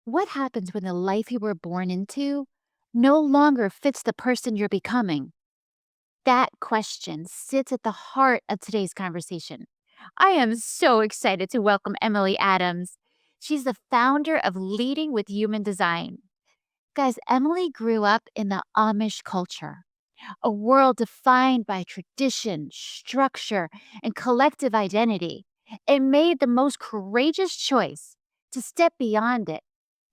What happens when the life you were born into no longer fits the person you're becoming? That question sits at the heart of today's conversation. I am so excited to welcome Emily Adams. She's the founder of Leading with Human Design. Guys, Emily grew up in the Amish culture, a world defined by tradition, structure, and collective identity, and made the most courageous choice to step beyond it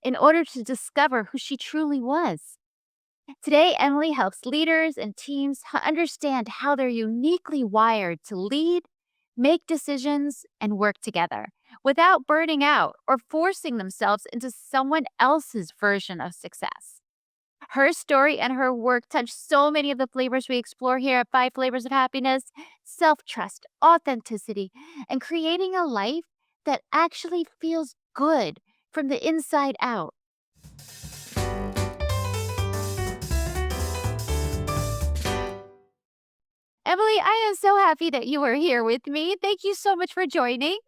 in order to discover who she truly was. Today, Emily helps leaders and teams understand how they're uniquely wired to lead, make decisions, and work together without burning out or forcing themselves into someone else's version of success. Her story and her work touch so many of the flavors we explore here at Five Flavors of Happiness: self trust, authenticity, and creating a life that actually feels good from the inside out. Emily, I am so happy that you are here with me. Thank you so much for joining.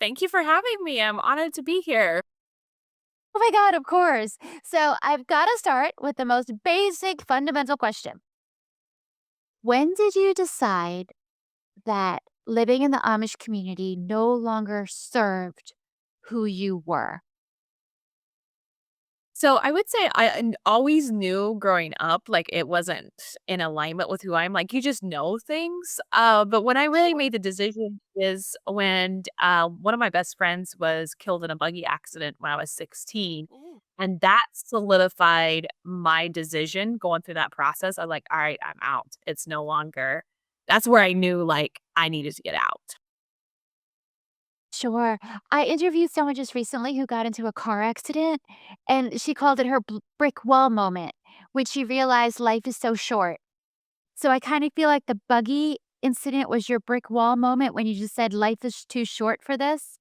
Thank you for having me. I'm honored to be here. Oh my God, of course. So I've got to start with the most basic, fundamental question. When did you decide that living in the Amish community no longer served who you were? So I would say always knew growing up, like it wasn't in alignment with who I am. Like you just know things. But when I really Sure. made the decision is when one of my best friends was killed in a buggy accident when I was 16. Ooh. And that solidified my decision going through that process. I was like, all right, I'm out. It's no longer. That's where I knew like I needed to get out. Sure. I interviewed someone just recently who got into a car accident, and she called it her brick wall moment, which she realized life is so short. So I kind of feel like the buggy incident was your brick wall moment when you just said life is too short for this.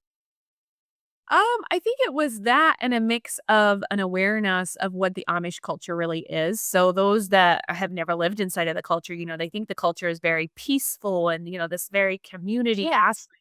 I think it was that and a mix of an awareness of what the Amish culture really is. So those that have never lived inside of the culture, they think the culture is very peaceful and, this very community Yeah. aspect.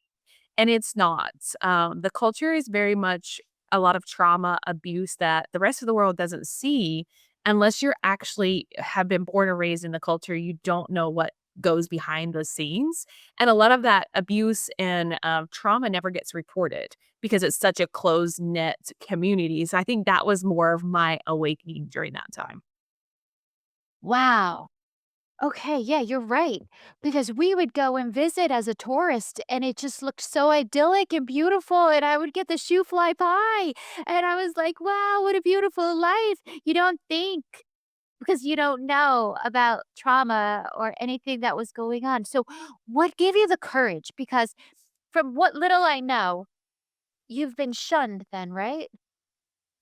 And it's not. The culture is very much a lot of trauma, abuse that the rest of the world doesn't see unless you're actually have been born or raised in the culture. You don't know what goes behind the scenes. And a lot of that abuse and trauma never gets reported because it's such a close knit community. So I think that was more of my awakening during that time. Wow. Okay, yeah, you're right. Because we would go and visit as a tourist and it just looked so idyllic and beautiful. And I would get the shoe fly pie. And I was like, wow, what a beautiful life. You don't think because you don't know about trauma or anything that was going on. So, what gave you the courage? Because from what little I know, you've been shunned then, right?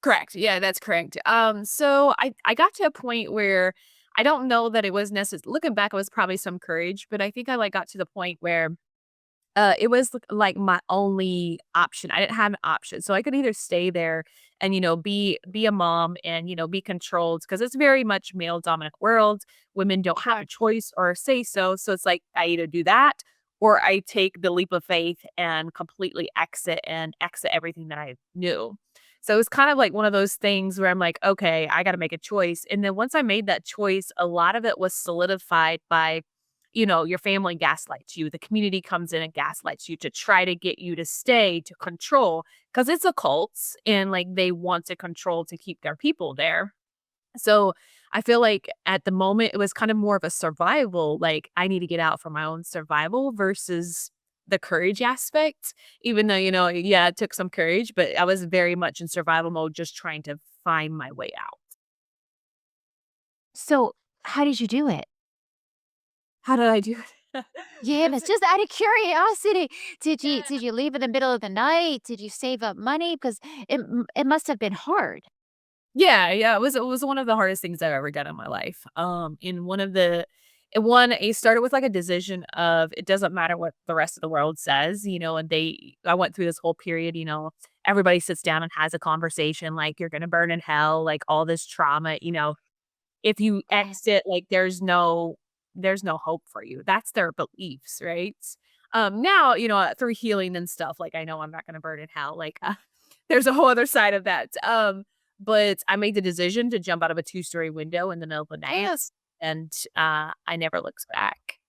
Correct. Yeah, that's correct. So I got to a point where I don't know that it was necessary. Looking back, it was probably some courage, but I think I like got to the point where it was like my only option. I didn't have an option, so I could either stay there and be a mom and be controlled because it's very much male dominant world. Women don't have Sure. a choice or say so. So it's like I either do that or I take the leap of faith and completely exit everything that I knew. So it was kind of like one of those things where I'm like, okay, I got to make a choice. And then once I made that choice, a lot of it was solidified by your family gaslights you. The community comes in and gaslights you to try to get you to stay, to control, because it's a cult and like they want to control to keep their people there. So I feel like at the moment it was kind of more of a survival, like I need to get out for my own survival versus the courage aspect. Even though, yeah, it took some courage, but I was very much in survival mode, just trying to find my way out. So, how did you do it? How did I do it? Yeah, That's but it. just out of curiosity, did you Yeah. did you leave in the middle of the night? Did you save up money? Because it must have been hard. Yeah, yeah, it was one of the hardest things I've ever done in my life. In one of the in one, it started with like a decision of it doesn't matter what the rest of the world says, and I went through this whole period, everybody sits down and has a conversation like you're gonna burn in hell, like all this trauma, if you Okay. exit, like there's no hope for you. That's their beliefs, right? Now, through healing and stuff, like I know I'm not gonna burn in hell. Like There's a whole other side of that. But I made the decision to jump out of a two-story window in the middle of the night, Yes. and, I never looked back.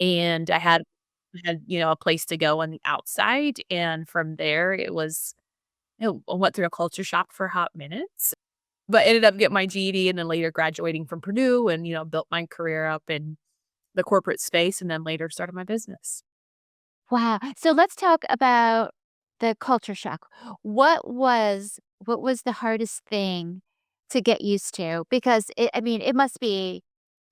And I had a place to go on the outside, and from there, it was I went through a culture shock for a hot minutes, but ended up getting my GED and then later graduating from Purdue and, built my career up in the corporate space and then later started my business. Wow. So let's talk about the culture shock. What was the hardest thing to get used to? Because I mean, it must be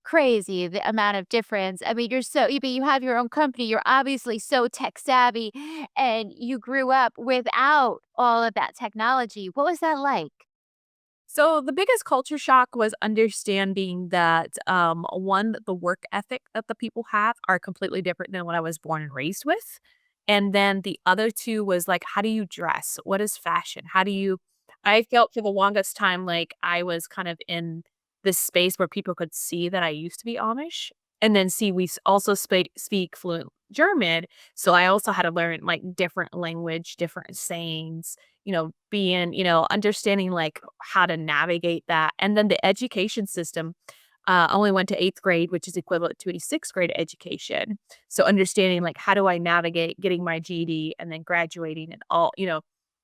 crazy the amount of difference. I mean, you have your own company, you're obviously so tech savvy and you grew up without all of that technology. What was that like? So the biggest culture shock was understanding that one, the work ethic that the people have are completely different than what I was born and raised with. And then the other two was like, how do you dress? What is fashion? I felt for the longest time like I was kind of in this space where people could see that I used to be Amish and then see also speak fluent German. So I also had to learn like different language, different sayings, understanding like how to navigate that. And then the education system only went to eighth grade, which is equivalent to a sixth grade education. So understanding like how do I navigate getting my GED and then graduating and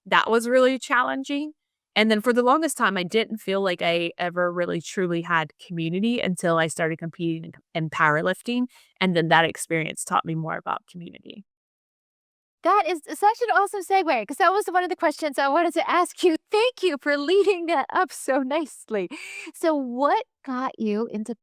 that was really challenging. And then for the longest time, I didn't feel like I ever really truly had community until I started competing in powerlifting. And then that experience taught me more about community. That is such an awesome segue because that was one of the questions I wanted to ask you. Thank you for leading that up so nicely. So, what got you into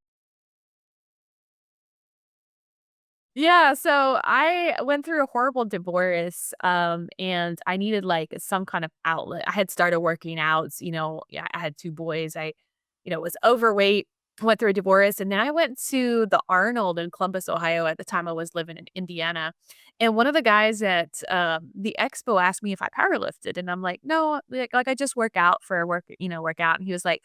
Yeah, so I went through a horrible divorce, and I needed like some kind of outlet. I had started working out, yeah, I had two boys. I was overweight, went through a divorce, and then I went to the Arnold in Columbus, Ohio. At the time, I was living in Indiana, and one of the guys at the expo asked me if I powerlifted, and I'm like, no, like I just work out for work out. And he was like,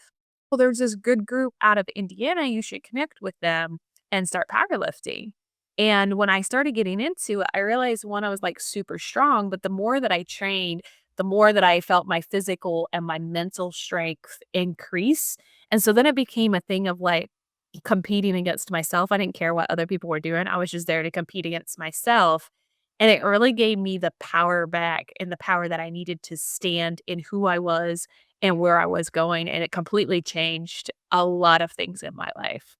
well, there's this good group out of Indiana. You should connect with them and start powerlifting. And when I started getting into it, I realized one, I was like super strong, but the more that I trained, the more that I felt my physical and my mental strength increase. And so then it became a thing of like competing against myself. I didn't care what other people were doing. I was just there to compete against myself. And it really gave me the power back and the power that I needed to stand in who I was and where I was going. And it completely changed a lot of things in my life.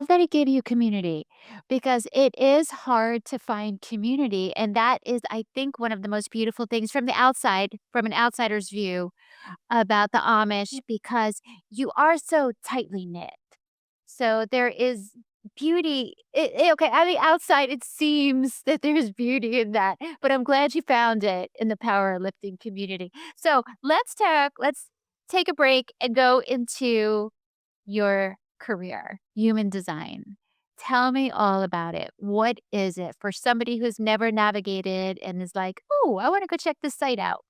that it gave you community because it is hard to find community. And that is, I think, one of the most beautiful things from the outside, from an outsider's view about the Amish, because you are so tightly knit. So there is beauty. Okay, on the outside, it seems that there's beauty in that, but I'm glad you found it in the powerlifting community. So let's take a break and go into your career, human design. Tell me all about it. What is it for somebody who's never navigated and is like, oh, I want to go check this site out?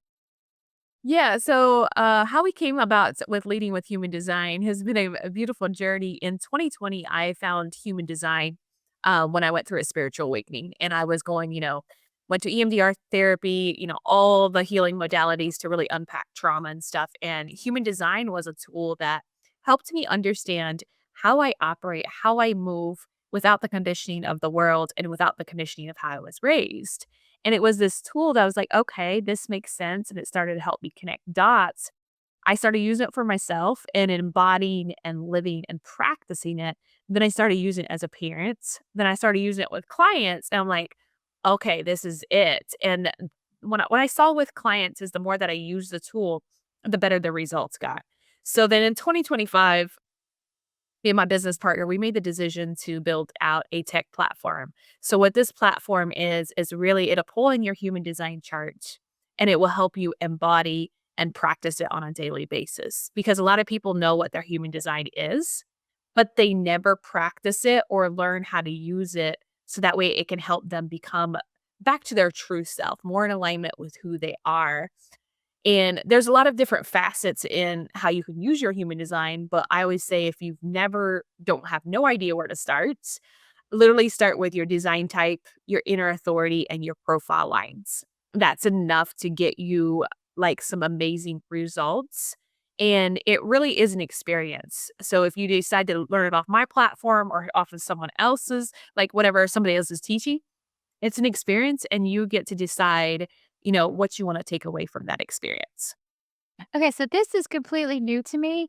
Yeah, so how we came about with leading with human design has been a beautiful journey. In 2020, I found human design when I went through a spiritual awakening, and I was going, went to EMDR therapy, all the healing modalities to really unpack trauma and stuff. And human design was a tool that helped me understand how I operate, how I move without the conditioning of the world and without the conditioning of how I was raised. And it was this tool that I was like, "Okay, this makes sense," and it started to help me connect dots. I started using it for myself and embodying and living and practicing it. Then I started using it as a parent. Then I started using it with clients, and I'm like, "Okay, this is it." And what I saw with clients is the more that I used the tool, the better the results got. So then in 2025, me and my business partner, we made the decision to build out a tech platform. So what this platform is really it'll pull in your human design chart and it will help you embody and practice it on a daily basis. Because a lot of people know what their human design is, but they never practice it or learn how to use it so that way it can help them become back to their true self, more in alignment with who they are. And there's a lot of different facets in how you can use your human design, but I always say if you've never don't have no idea where to start, literally start with your design type, your inner authority, and your profile lines. that's enough to get you, like, some amazing results, and it really is an experience. So if you decide to learn it off my platform or off of someone else's, like, whatever somebody else is teaching, it's an experience, and you get to decide, what you wanna take away from that experience. Okay, so this is completely new to me.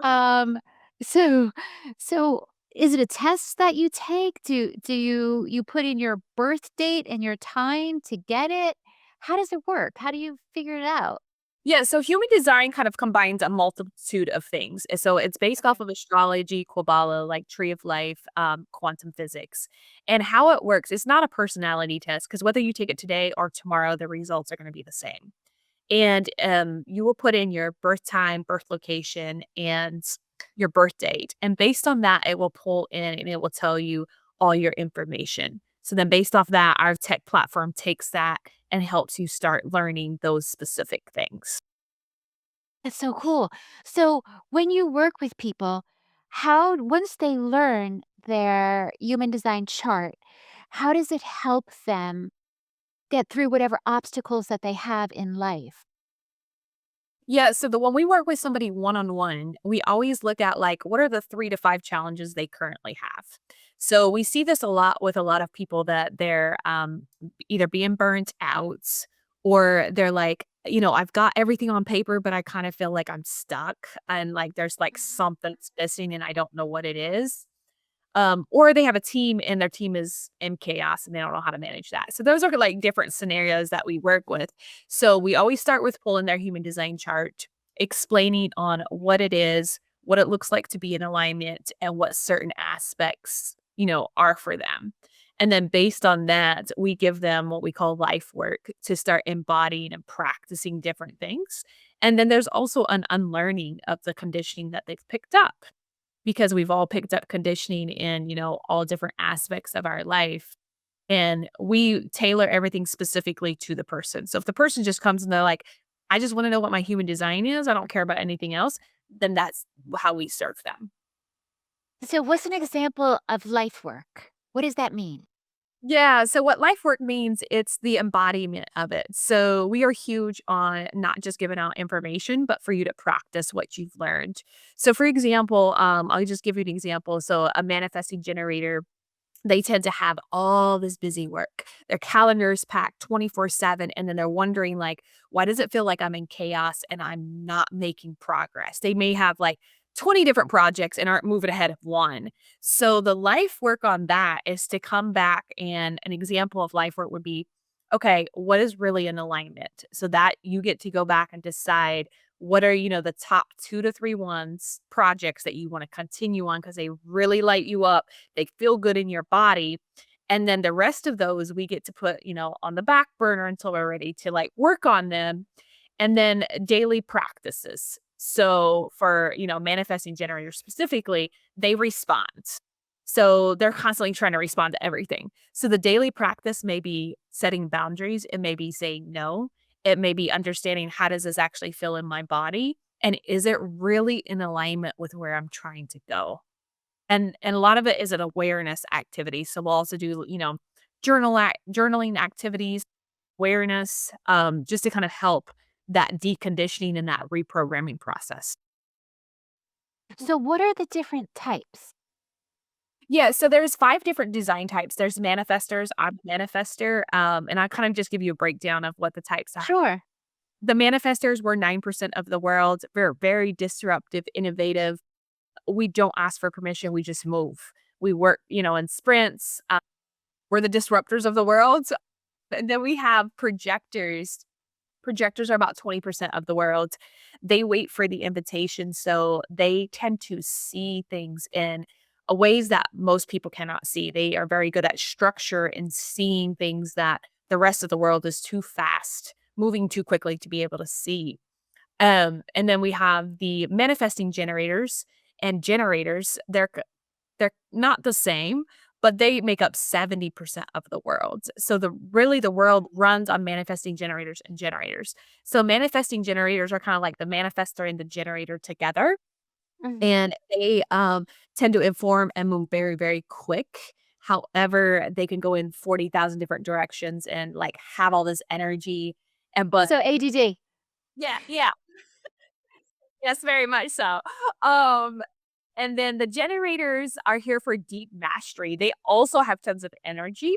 Um, so so is it a test that you take? Do you put in your birth date and your time to get it? How does it work? How do you figure it out? Yeah, so human design kind of combines a multitude of things. So it's based off Okay. of astrology, Kabbalah, like tree of life, quantum physics. And how it works, it's not a personality test because whether you take it today or tomorrow, the results are going to be the same. And you will put in your birth time, birth location, and your birth date. And based on that, it will pull in and it will tell you all your information. So then, based off that, our tech platform takes that and helps you start learning those specific things. That's so cool. So when you work with people, how once they learn their human design chart, how does it help them get through whatever obstacles that they have in life? Yeah, so when we work with somebody one on one, we always look at like what are the 3 to 5 challenges they currently have. So we see this a lot with a lot of people that they're either being burnt out or they're like, I've got everything on paper, but I kind of feel like I'm stuck and like there's like Mhm. something's missing and I don't know what it is. Or they have a team and their team is in chaos and they don't know how to manage that. So those are like different scenarios that we work with. So we always start with pulling their human design chart, explaining on what it is, what it looks like to be in alignment, and what certain aspects, are for them. And then based on that, we give them what we call life work to start embodying and practicing different things. And then there's also an unlearning of the conditioning that they've picked up because we've all picked up conditioning in, all different aspects of our life. And we tailor everything specifically to the person. So if the person just comes and they're like, I just want to know what my human design is, I don't care about anything else, then that's how we serve them. So what's an example of life work? What does that mean? Yeah. So what life work means, it's the embodiment of it. So we are huge on not just giving out information, but for you to practice what you've learned. So for example, I'll just give you an example. So a manifesting generator, they tend to have all this busy work. Their calendar is packed 24/7 and then they're wondering like, why does it feel like I'm in chaos and I'm not making progress? They may have like 20 different projects and aren't moving ahead of one. So the life work on that is to come back, and an example of life work would be, okay, what is really in alignment? So that you get to go back and decide what are, the top 2 to 3 ones projects that you want to continue on because they really light you up, they feel good in your body. And then the rest of those we get to put, on the back burner until we're ready to like work on them. And then daily practices. So for, manifesting generators specifically, they respond. So they're constantly trying to respond to everything. So the daily practice may be setting boundaries, it may be saying no, it may be understanding how does this actually feel in my body and is it really in alignment with where I'm trying to go? And a lot of it is an awareness activity. So we'll also do, journaling activities, awareness, just to kind of help that deconditioning and that reprogramming process. So what are the different types? Yeah, so there's 5 different design types. There's manifestors, I'm a manifester, and I kind of just give you a breakdown of what the types are. Sure. The manifestors were 9% of the world. We're very disruptive, innovative. We don't ask for permission, we just move. We work, in sprints. We're the disruptors of the world. And then we have projectors. Projectors are about 20% of the world. They wait for the invitation, so they tend to see things in ways that most people cannot see. They are very good at structure and seeing things that the rest of the world is too fast, moving too quickly to be able to see. And then we have the manifesting generators and generators. They're not the same, but they make up 70% of the world. So the world runs on manifesting generators and generators. So manifesting generators are kind of like the manifestor and the generator together, Mhm. and they tend to inform and move very, very quick. However, they can go in 40,000 different directions and like have all this energy and but So ADD. yeah, yeah. Yes, very much so. Um, and then the generators are here for deep mastery. They also have tons of energy,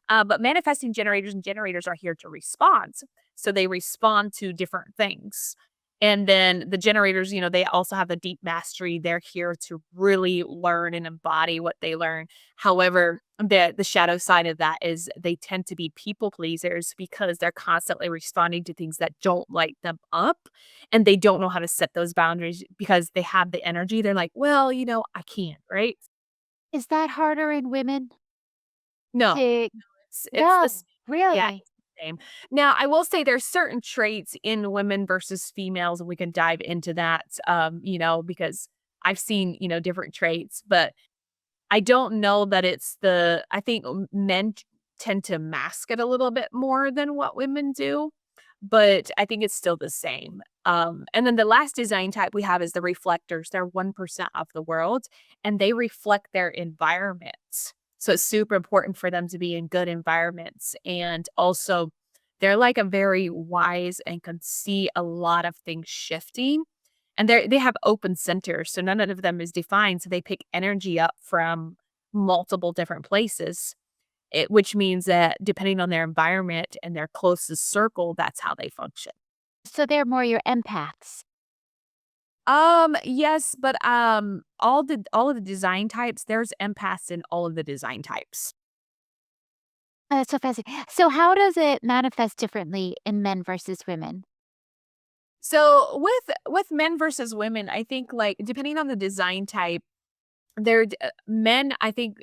but manifesting generators and generators are here to respond. So they respond to different things. And then the generators, they also have the deep mastery. They're here to really learn and embody what they learn. However, the shadow side of that is they tend to be people pleasers because they're constantly responding to things that don't light them up, and they don't know how to set those boundaries because they have the energy. They're like, "Well, I can't," right? Is that harder in women No, to it's No, this yeah, really? it's the same. Now, I will say there's certain traits in women versus females, and we can dive into that, because I've seen, different traits, but I don't know that I think men tend to mask it a little bit more than what women do, but I think it's still the same. And then the last design type we have is the reflectors. They're 1% of the world and they reflect their environments. So it's super important for them to be in good environments. And also, they're like a very wise and can see a lot of things shifting, and they have open centers, so none of them is defined, so they pick energy up from multiple different places, which means that depending on their environment and their closest circle, that's how they function. So they're more your empaths. Yes, but, all of the design types, there's empaths in all of the design types. That's so fascinating. So how does it manifest differently in men versus women? So, with men versus women, I think, like, depending on the design type, men, I think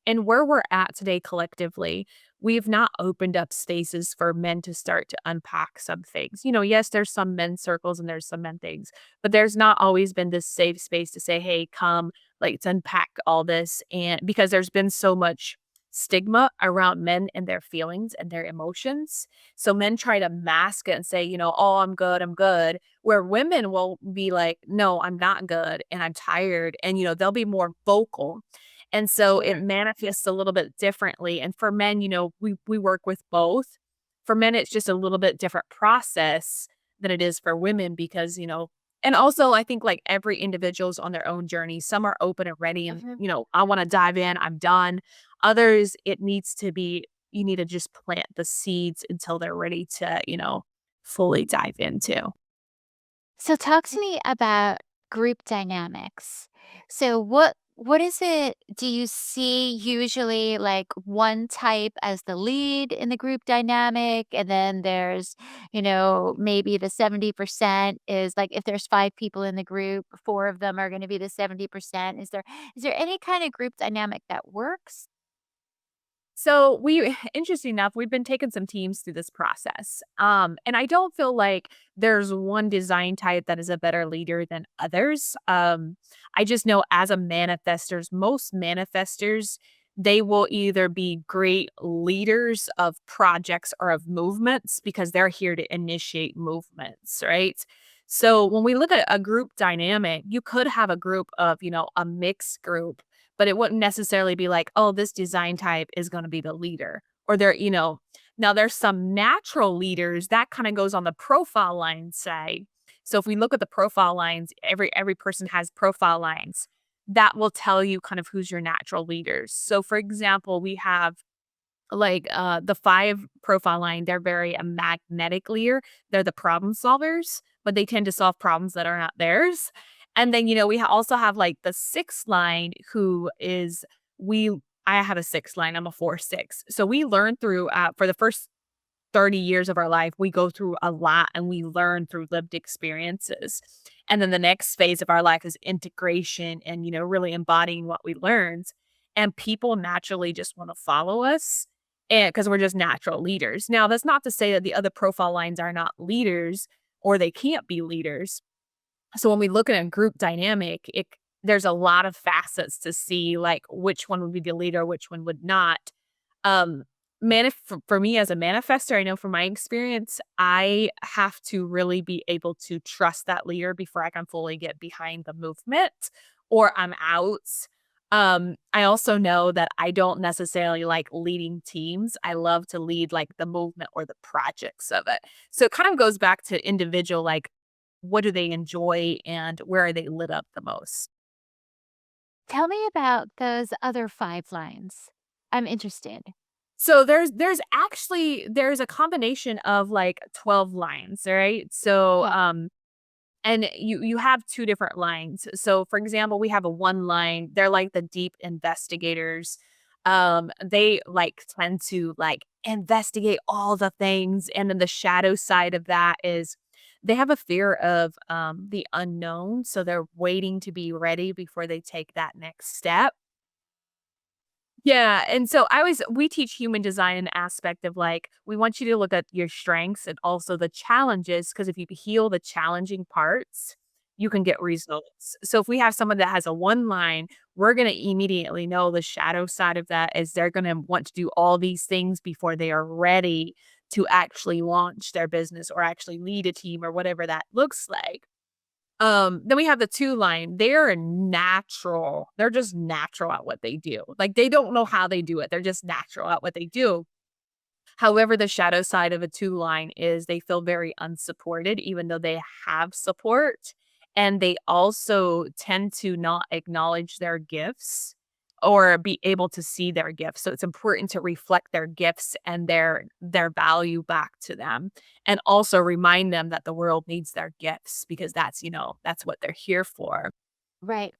and where we're at today collectively, we've not opened up spaces for men to start to unpack some things. Yes, there's some men's circles and there's some men things, but there's not always been this safe space to say, hey, come, like, let's unpack all this. And because there's been so much stigma around men and their feelings and their emotions. So men try to mask it and say, oh, I'm good, I'm good. Where women will be like, no, I'm not good and I'm tired. And, they'll be more vocal, and so it Sure. manifests a little bit differently. And for men, we work with both. For men, it's just a little bit different process than it is for women because, and also I think like every individual's on their own journey. Some are open and ready and, Mhm. I want to dive in, I'm done. Others, it needs to be, you need to just plant the seeds until they're ready to, fully dive into. So talk to me about group dynamics. So what is it do you see usually like one type as the lead in the group dynamic and then there's, maybe the 70% is like if there's 5 people in the group, 4 of them are going to be the 70%. Is there any kind of group dynamic that works? So interesting enough, we've been taking some teams through this process. And I don't feel like there's one design type that is a better leader than others. I just know as a manifestors, most manifestors, they will either be great leaders of projects or of movements because they're here to initiate movements, right? So when we look at a group dynamic, you could have a group of, a mixed group, but it wouldn't necessarily be like, "Oh, this design type is gonna be the leader." Or now there's some natural leaders that kinda goes on the profile line side. So if we look at the profile lines, every person has profile lines that will tell you kind of who's your natural leaders. So for example, we have like, the 5 profile line, they're very a magnetic leader. They're the problem solvers, but they tend to solve problems that are not theirs. And then, we also have, like, the 6 line who is we I have a 6 line, I'm a 4-6. So we learn through, for the first 30 years of our life, we go through a lot and we learn through lived experiences. And then the next phase of our life is integration and, really embodying what we learned. And people naturally just want to follow us and because we're just natural leaders. Now, that's not to say that the other profile lines are not leaders or they can't be leaders. So when we look at a group dynamic, there's a lot of facets to see like which one would be the leader, which one would not. um, for me as a manifestor, I know from my experience, I have to really be able to trust that leader before I can fully get behind the movement or I'm out. I also know that I don't necessarily like leading teams. I love to lead like the movement or the projects of it. So it kind of goes back to individual, like what do they enjoy and where are they lit up the most? Tell me about those other 5 lines. I'm interested. So there's a combination of like 12 lines, right? So Okay. and you have 2 different lines. So, for example, we have a one line, they're like the deep investigators. They, like, tend to, like, investigate all the things, and then the shadow side of that is they have a fear of, the unknown, so they're waiting to be ready before they take that next step. Yeah, and so we teach human design an aspect of, like, we want you to look at your strengths and also the challenges. Because if you heal the challenging parts, you can get results. So if we have someone that has a one line, we're gonna immediately know the shadow side of that is they're gonna want to do all these things before they are ready to actually launch their business or actually lead a team or whatever that looks like. Then we have the 2 line. They're natural. They're just natural at what they do. Like, they don't know how they do it. They're just natural at what they do. However, the shadow side of a 2 line is they feel very unsupported even though they have support, and they also tend to not acknowledge their gifts or be able to see their gifts. So it's important to reflect their gifts and their value back to them, and also remind them that the world needs their gifts because that's what they're here for. Right.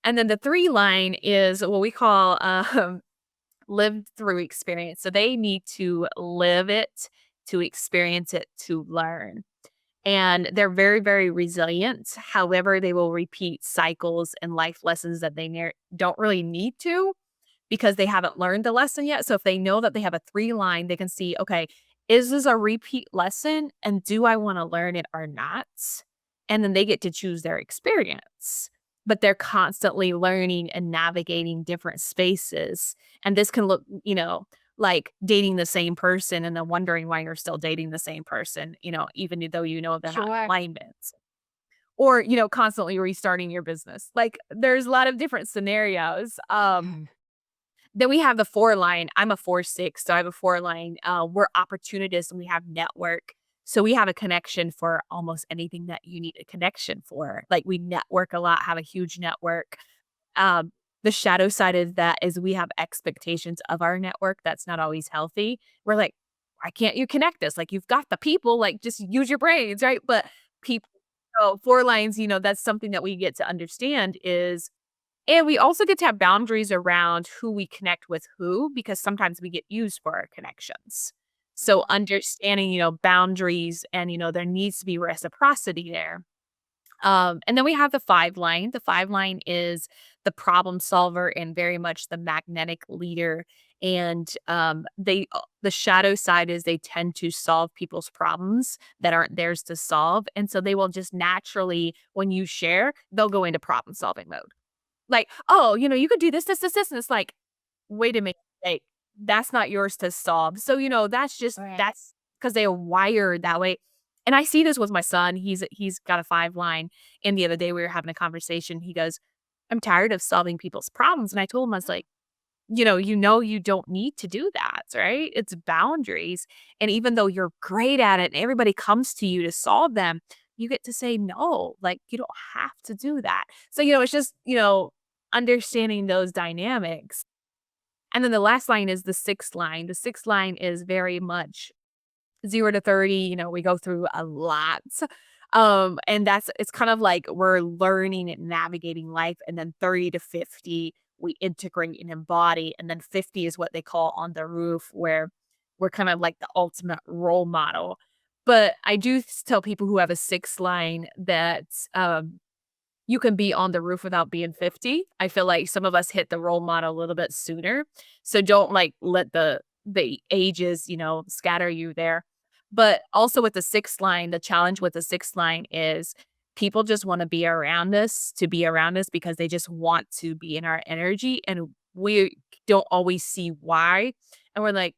And then the 3 line is what we call, lived through experience. So they need to live it, to experience it, to learn. And they're very, very resilient. However, they will repeat cycles and life lessons that they don't really need to because they haven't learned the lesson yet. So if they know that they have a 3 line, they can see, okay, is this a repeat lesson? And do I want to learn it or not? And then they get to choose their experience. But they're constantly learning and navigating different spaces. And this can look, like dating the same person and then wondering why you're still dating the same person, even though they're not Sure. alignments. Or, constantly restarting your business. Like there's a lot of different scenarios. Then we have the 4 line. I'm a 4-6, so I have a 4 line. We're opportunists and we have network. So we have a connection for almost anything that you need a connection for. Like we network a lot, have a huge network. Um, the shadow side of that is we have expectations of our network that's not always healthy. We're like, why can't you connect us? Like you've got the people, like just use your brains, right? But people, so 4 lines, that's something that we get to understand is and we also get to have boundaries around who we connect with who, because sometimes we get used for our connections. So understanding, boundaries and, there needs to be reciprocity there. And then we have the 5 line. The 5 line is the problem solver and very much the magnetic leader. And the shadow side is they tend to solve people's problems that aren't theirs to solve. And so they will just naturally, when you share, they'll go into problem solving mode. Like, "Oh, you could do this," and it's like, "Wait a minute, like, that's not yours to solve." So, Right. that's because they are wired that way, and I see this with my son, he's got a 5 line, and the other day we were having a conversation, he goes, "I'm tired of solving people's problems," and I told him, I was like, you don't need to do that, right? It's boundaries. And even though you're great at it and everybody comes to you to solve them, you get to say no. Like you don't have to do that. So, it's just, understanding those dynamics. And then the last line is the sixth line. The sixth line is very much 0 to 30, we go through a lot. And it's kind of like we're learning and navigating life. And then 30 to 50, we integrate and embody. And then 50 is what they call on the roof, where we're kind of like the ultimate role model. But I do tell people who have a sixth line that you can be on the roof without being 50. I feel like some of us hit the role model a little bit sooner. So don't like let the ages, scatter you there. But also with the sixth line, the challenge with the sixth line is people just want to be around us to be around us because they just want to be in our energy and we don't always see why. And we're like,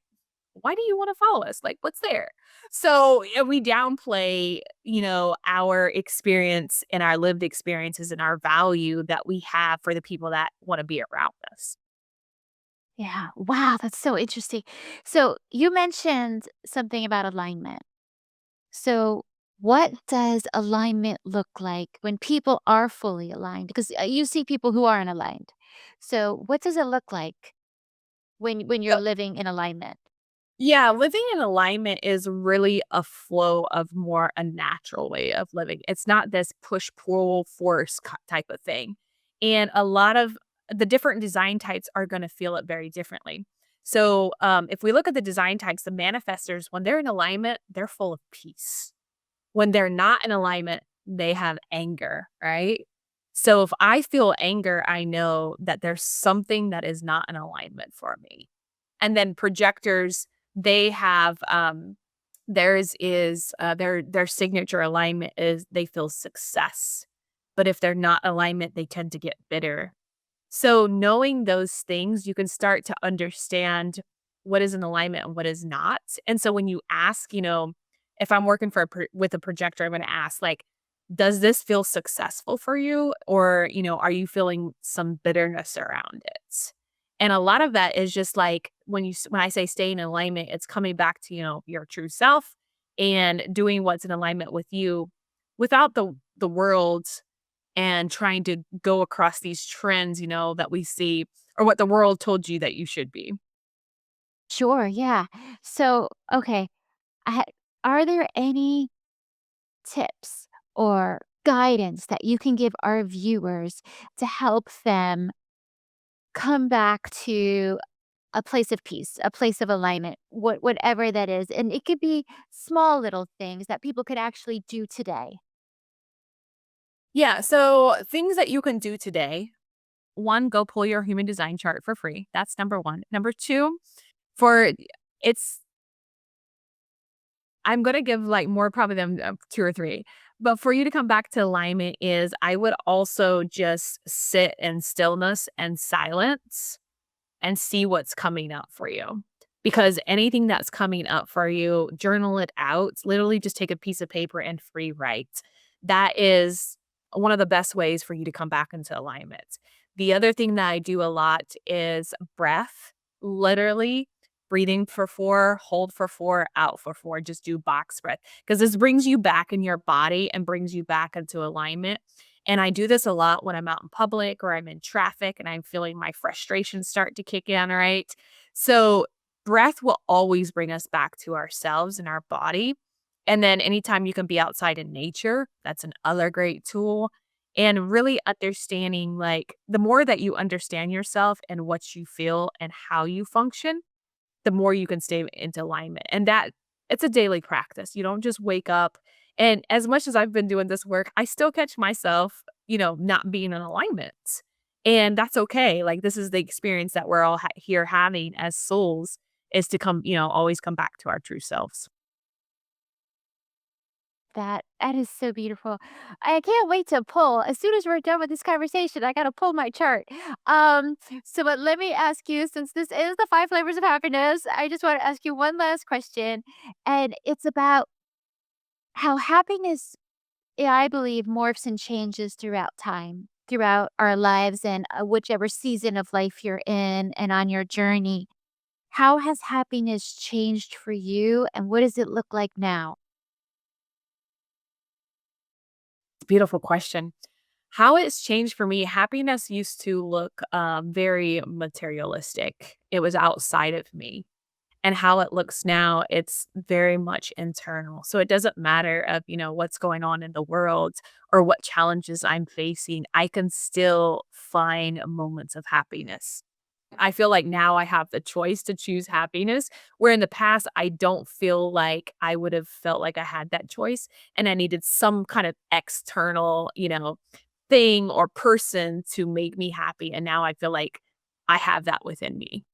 why do you want to follow us? Like, what's there? So we downplay, our experience and our lived experiences and our value that we have for the people that want to be around us. Yeah. Wow, that's so interesting. So you mentioned something about alignment. So what does alignment look like when people are fully aligned? Because you see people who aren't aligned. So what does it look like when you're living in alignment? Yeah, living in alignment is really a flow of more a natural way of living. It's not this push pull force type of thing. And a lot of the different design types are going to feel it very differently. So, if we look at the design types, the manifestors, when they're in alignment, they're full of peace. When they're not in alignment, they have anger, right? So, if I feel anger, I know that there's something that is not in alignment for me. And then projectors, they have, theirs is, their signature alignment is they feel success. But if they're not alignment, they tend to get bitter. So knowing those things, you can start to understand what is in alignment and what is not. And so when you ask, if I'm working with a projector, I'm going to ask like, does this feel successful for you? Or, are you feeling some bitterness around it? And a lot of that is just like when I say stay in alignment, it's coming back to, your true self and doing what's in alignment with you without the world and trying to go across these trends, that we see or what the world told you that you should be. Sure, yeah. So, okay, I, are there any tips or guidance that you can give our viewers to help them come back to a place of peace, a place of alignment, whatever that is? And it could be small little things that people could actually do today. Yeah, so things that you can do today. One, go pull your human design chart for free. That's number 1. Number 2, for it's I'm gonna give, like, more probably than, 2 or 3, but for you to come back to alignment is I would also just sit in stillness and silence and see what's coming up for you. Because anything that's coming up for you, journal it out. Literally just take a piece of paper and free write. That is one of the best ways for you to come back into alignment. The other thing that I do a lot is breath. Literally breathing for 4, hold for 4, out for 4. Just do box breath because this brings you back in your body and brings you back into alignment. And I do this a lot when I'm out in public or I'm in traffic and I'm feeling my frustration start to kick in, right? So, breath will always bring us back to ourselves and our body. And then anytime you can be outside in nature, that's another great tool. And really understanding like the more that you understand yourself and what you feel and how you function, the more you can stay into alignment. And that it's a daily practice. You don't just wake up. And as much as I've been doing this work, I still catch myself, not being in alignment. And that's okay. Like this is the experience that we're all here having as souls is to come, always come back to our true selves. That is so beautiful. I can't wait to pull. As soon as we're done with this conversation, I gotta pull my chart. But let me ask you, since this is the 5 flavors of happiness, I just want to ask you one last question. And it's about how happiness, I believe, morphs and changes throughout time, throughout our lives and whichever season of life you're in and on your journey. How has happiness changed for you and what does it look like now? Beautiful question. How it's changed for me, happiness used to look very materialistic. It was outside of me. And how it looks now, it's very much internal. So it doesn't matter of, what's going on in the world or what challenges I'm facing. I can still find moments of happiness. I feel like now I have the choice to choose happiness, where in the past, I don't feel like I would have felt like I had that choice and I needed some kind of external, thing or person to make me happy. And now I feel like I have that within me.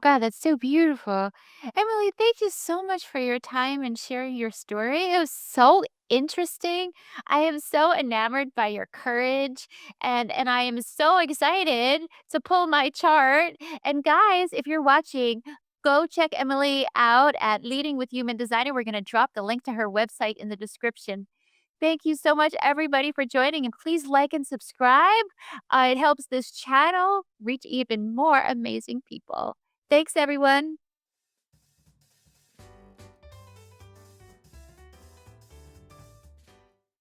God, that's so beautiful. Emily, thank you so much for your time and sharing your story. It was so interesting. I am so enamored by your courage and I am so excited to pull my chart. And guys, if you're watching, Go check Emily out at Leading with Human Designer. We're going to drop the link to her website in the description. Thank you so much, everybody, for joining. And please like and subscribe. It helps this channel reach even more amazing people. Thanks, everyone.